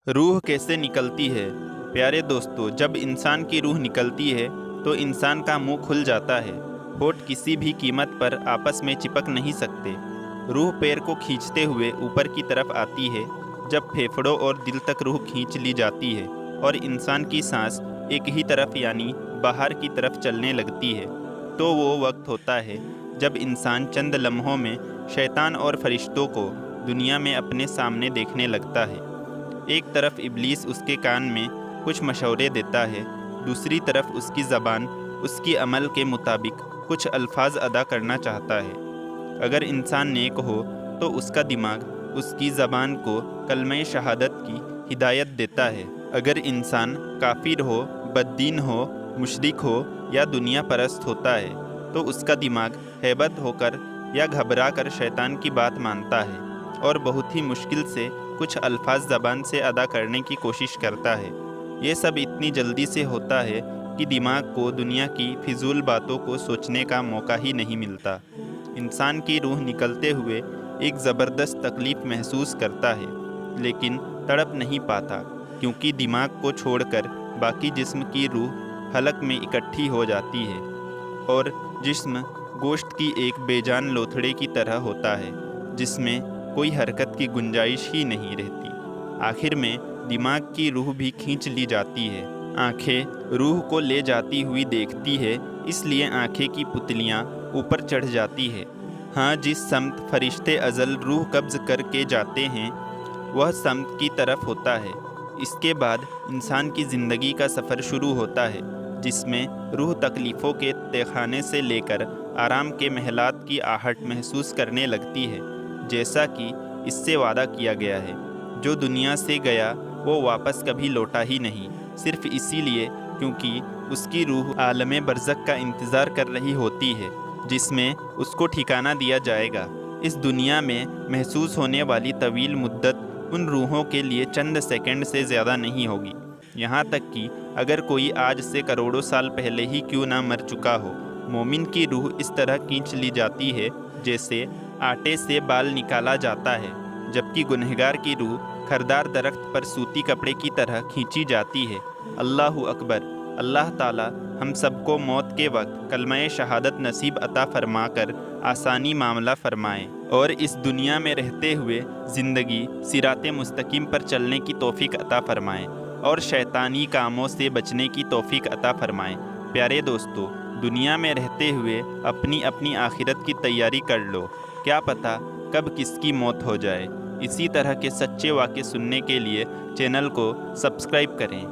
रूह कैसे निकलती है? प्यारे दोस्तों, जब इंसान की रूह निकलती है तो इंसान का मुंह खुल जाता है। होठ किसी भी कीमत पर आपस में चिपक नहीं सकते। रूह पैर को खींचते हुए ऊपर की तरफ आती है। जब फेफड़ों और दिल तक रूह खींच ली जाती है और इंसान की सांस एक ही तरफ यानी बाहर की तरफ चलने लगती है, तो वो वक्त होता है जब इंसान चंद लम्हों में शैतान और फरिश्तों को दुनिया में अपने सामने देखने लगता है। एक तरफ इब्लीस उसके कान में कुछ मशवरे देता है, दूसरी तरफ उसकी ज़बान उसकी अमल के मुताबिक कुछ अल्फाज अदा करना चाहता है। अगर इंसान नेक हो तो उसका दिमाग उसकी ज़बान को कलमे शहादत की हिदायत देता है। अगर इंसान काफिर हो, बद्दीन हो, मुशरिक हो या दुनिया परस्त होता है तो उसका दिमाग हैबत होकर या घबरा कर शैतान की बात मानता है और बहुत ही मुश्किल से कुछ अल्फाज ज़बान से अदा करने की कोशिश करता है। ये सब इतनी जल्दी से होता है कि दिमाग को दुनिया की फिजूल बातों को सोचने का मौका ही नहीं मिलता। इंसान की रूह निकलते हुए एक ज़बरदस्त तकलीफ़ महसूस करता है, लेकिन तड़प नहीं पाता क्योंकि दिमाग को छोड़कर बाकी जिस्म की रूह हलक में इकट्ठी हो जाती है और जिस्म गोश्त की एक बेजान लोथड़े की तरह होता है जिसमें कोई हरकत की गुंजाइश ही नहीं रहती। आखिर में दिमाग की रूह भी खींच ली जाती है। आंखें रूह को ले जाती हुई देखती है, इसलिए आंखें की पुतलियां ऊपर चढ़ जाती है। हाँ, जिस समत फरिश्ते अज़ल रूह कब्ज़ करके जाते हैं वह समत की तरफ होता है। इसके बाद इंसान की ज़िंदगी का सफ़र शुरू होता है जिसमें रूह तकलीफ़ों के तहखाने से लेकर आराम के महलात की आहट महसूस करने लगती है। जैसा कि इससे वादा किया गया है, जो दुनिया से गया वो वापस कभी लौटा ही नहीं, सिर्फ इसीलिए क्योंकि उसकी रूह आलमे बरज़ख का इंतज़ार कर रही होती है जिसमें उसको ठिकाना दिया जाएगा। इस दुनिया में महसूस होने वाली तवील मुद्दत उन रूहों के लिए चंद सेकंड से ज़्यादा नहीं होगी। यहाँ तक कि अगर कोई आज से करोड़ों साल पहले ही क्यों ना मर चुका हो, मोमिन की रूह इस तरह खींच ली जाती है जैसे आटे से बाल निकाला जाता है, जबकि गुनहगार की रूह खरदार दरख्त पर सूती कपड़े की तरह खींची जाती है। अल्लाहु अकबर। अल्लाह ताला हम सबको मौत के वक्त कलमा शहादत नसीब अता फरमाकर आसानी मामला फरमाए और इस दुनिया में रहते हुए ज़िंदगी सिराते मुस्तकीम पर चलने की तौफीक अता फरमाए और शैतानी कामों से बचने की तौफीक अता फरमाए। प्यारे दोस्तों, दुनिया में रहते हुए अपनी अपनी आखिरत की तैयारी कर लो, क्या पता कब किसकी मौत हो जाए। इसी तरह के सच्चे वाक़े सुनने के लिए चैनल को सब्सक्राइब करें।